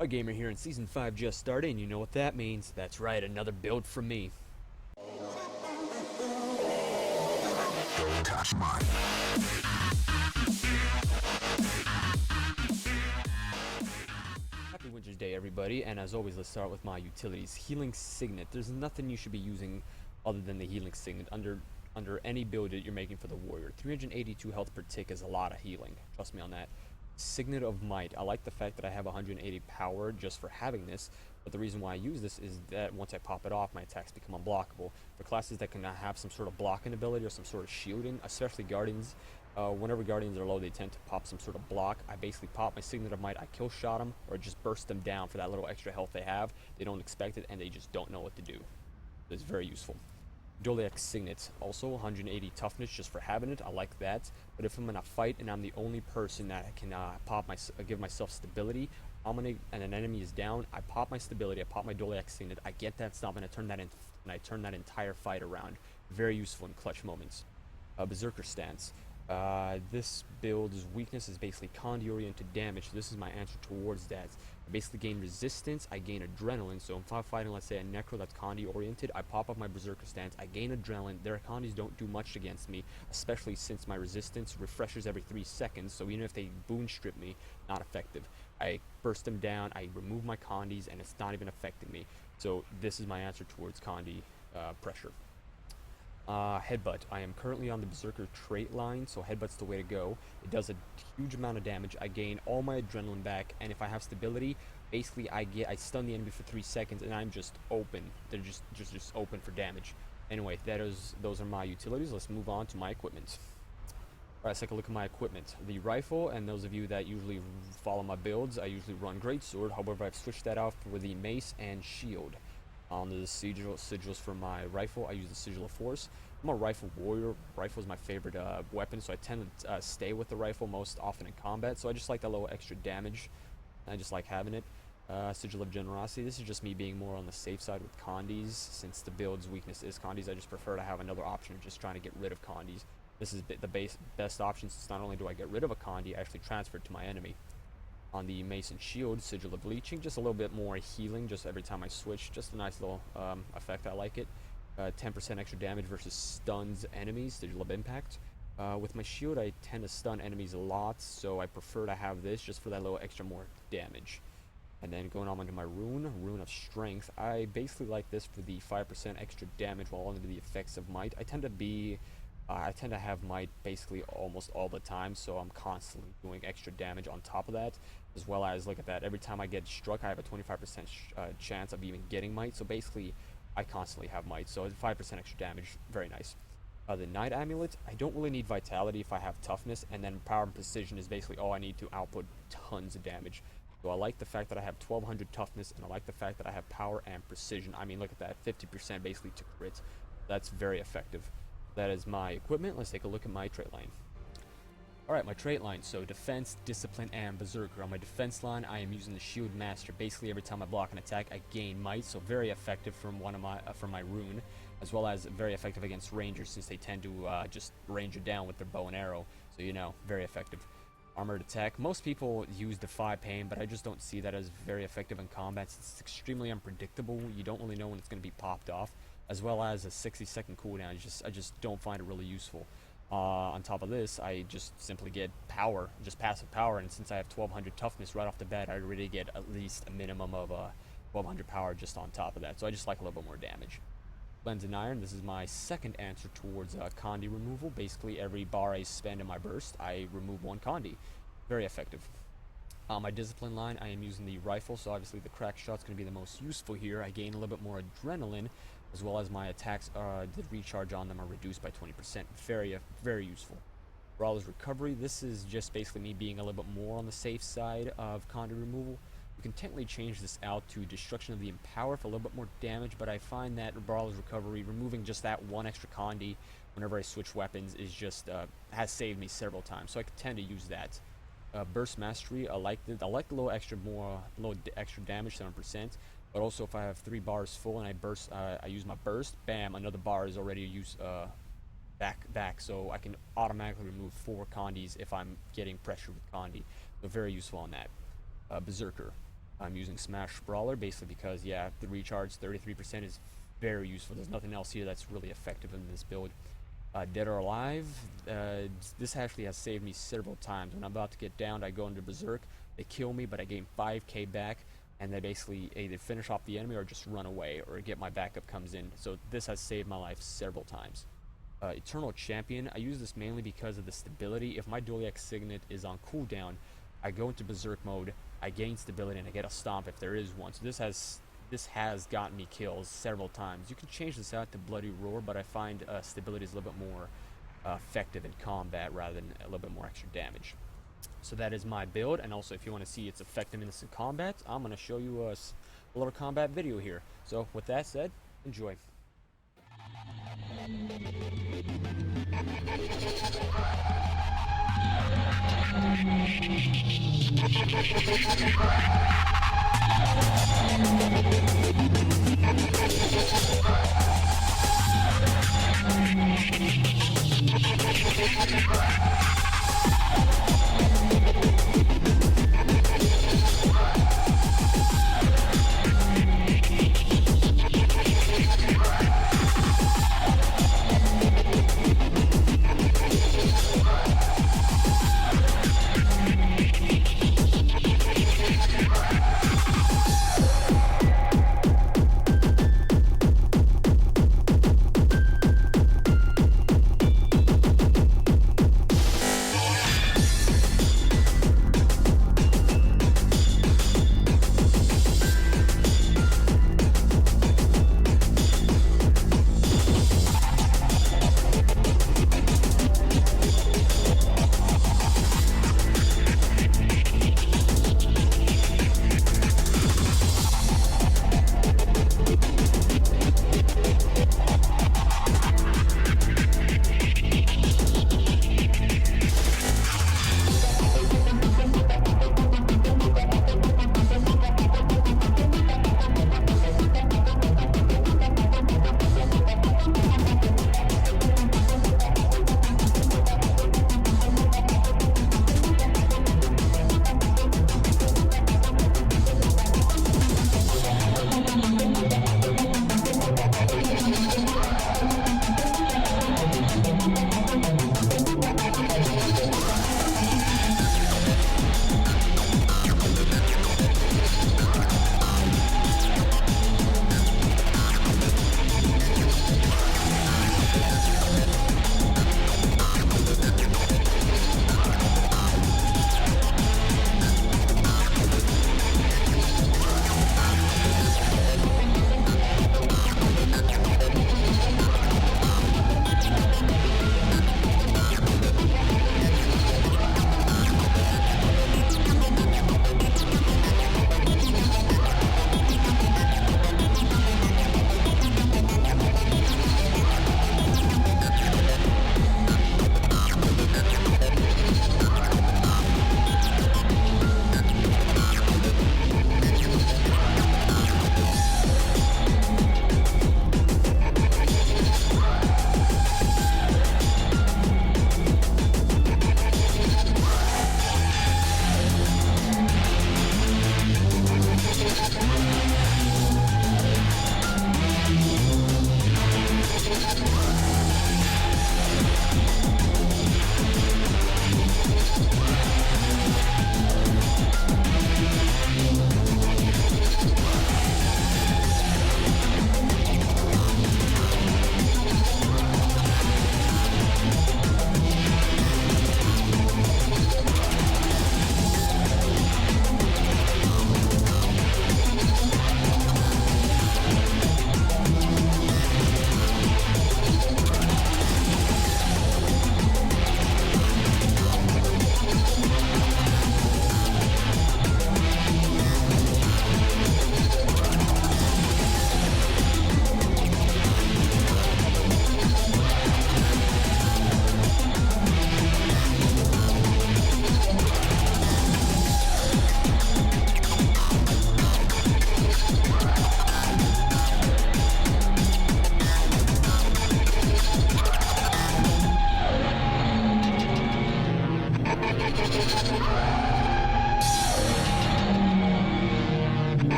AGamer here, and Season 5 just started, and you know what that means. That's right, another build from me. Don't touch mine. Happy Winter's Day, everybody, and as always, let's start with my utilities. Healing Signet. There's nothing you should be using other than the Healing Signet under any build that you're making for the Warrior. 382 health per tick is a lot of healing. Trust me on that. Signet of Might. I like the fact that I have 180 power just for having this, but the reason why I use this is that once I pop it off, my attacks become unblockable. For classes that can have some sort of blocking ability or some sort of shielding, especially Guardians, whenever Guardians are low, they tend to pop some sort of block. I basically pop my Signet of Might, I kill shot them, or just burst them down for that little extra health they have. They don't expect it, and they just don't know what to do. It's very useful. Doliac Signet, also 180 toughness just for having it. I like that. But if I'm in a fight and I'm the only person that can give myself stability, and an enemy is down, I pop my stability, I pop my Doliac Signet, I get that stop, and I turn that entire fight around. Very useful in clutch moments. Berserker stance. This build's weakness is basically Condi-oriented damage, so this is my answer towards that. I basically gain resistance, I gain adrenaline, so if I'm fighting, let's say, a Necro that's Condi-oriented, I pop up my Berserker stance, I gain adrenaline. Their Condis don't do much against me, especially since my resistance refreshes every 3 seconds, so even if they boon strip me, not effective. I burst them down, I remove my Condis, and it's not even affecting me. So this is my answer towards Condi pressure. Headbutt. I am currently on the Berserker trait line, so Headbutt's the way to go. It does a huge amount of damage. I gain all my adrenaline back, and if I have stability, basically I stun the enemy for 3 seconds, and I'm just open. They're just open for damage. Anyway, those are my utilities. Let's move on to my equipment. Alright, let's take a look at my equipment. The rifle, and those of you that usually follow my builds, I usually run Greatsword. However, I've switched that out for the Mace and Shield. On the sigils for my rifle, I use the Sigil of Force. I'm a rifle warrior. Rifle is my favorite weapon, so I tend to stay with the rifle most often in combat. So I just like that little extra damage. I just like having it. Sigil of Generosity. This is just me being more on the safe side with Condis. Since the build's weakness is Condis, I just prefer to have another option of just trying to get rid of Condis. This is the best option, since not only do I get rid of a Condi, I actually transfer it to my enemy. On the Mace and Shield, Sigil of Bleaching, just a little bit more healing just every time I switch. Just a nice little effect, I like it. 10% extra damage versus stuns enemies, Sigil of Impact. With my shield, I tend to stun enemies a lot, so I prefer to have this just for that little extra more damage. And then going on into my Rune of Strength, I basically like this for the 5% extra damage while under the effects of Might. I tend to have Might basically almost all the time, so I'm constantly doing extra damage on top of that, as well as, look at that, every time I get struck, I have a 25% chance of even getting Might, so basically, I constantly have Might, so 5% extra damage, very nice. The Night Amulet, I don't really need Vitality if I have Toughness, and then Power and Precision is basically all I need to output tons of damage. So I like the fact that I have 1200 Toughness, and I like the fact that I have Power and Precision. I mean, look at that, 50% basically to crit. That's very effective. That is my equipment. Let's take a look at my trait line. Alright, my trait line. So Defense, Discipline, and Berserker. On my defense line, I am using the Shield Master. Basically, every time I block an attack, I gain Might, so very effective from my Rune, as well as very effective against Rangers, since they tend to just range it down with their bow and arrow. So, you know, very effective. Armored Attack. Most people use Defy Pain, but I just don't see that as very effective in combat. It's extremely unpredictable. You don't really know when it's going to be popped off, as well as a 60-second cooldown. I just don't find it really useful. On top of this, I just simply get power, just passive power, and since I have 1200 toughness right off the bat, I already get at least a minimum of 1200 power just on top of that. So I just like a little bit more damage. Lens and Iron, this is my second answer towards Condi removal. Basically, every bar I spend in my burst, I remove one Condi. Very effective. On my discipline line, I am using the rifle, so obviously the crack shot's going to be the most useful here. I gain a little bit more adrenaline, as well as my attacks, the recharge on them are reduced by 20%. Very useful. Brawler's Recovery, this is just basically me being a little bit more on the safe side of Condi removal. You can technically change this out to Destruction of the Empower for a little bit more damage, but I find that Brawler's Recovery, removing just that one extra Condi whenever I switch weapons, is just has saved me several times, so I tend to use that. Burst Mastery, I like the little extra damage, 7%. But also, if I have 3 bars full and I use my burst, bam, another bar is already used back. So I can automatically remove 4 Condis if I'm getting pressure with Condi. So very useful on that. Berserker. I'm using Smash Brawler basically because, yeah, the recharge 33% is very useful. There's nothing else here that's really effective in this build. Dead or Alive, this actually has saved me several times. When I'm about to get downed, I go into Berserk, they kill me, but I gain 5k back, and they basically either finish off the enemy or just run away, or get my backup comes in. So this has saved my life several times. Eternal Champion, I use this mainly because of the stability. If my Dual X Signet is on cooldown, I go into Berserk mode, I gain stability, and I get a stomp if there is one. So this has gotten me kills several times. You can change this out to Bloody Roar, but I find stability is a little bit more effective in combat rather than a little bit more extra damage. So that is my build, and also if you want to see its effectiveness in combat, I'm going to show you a little combat video here. So with that said, enjoy.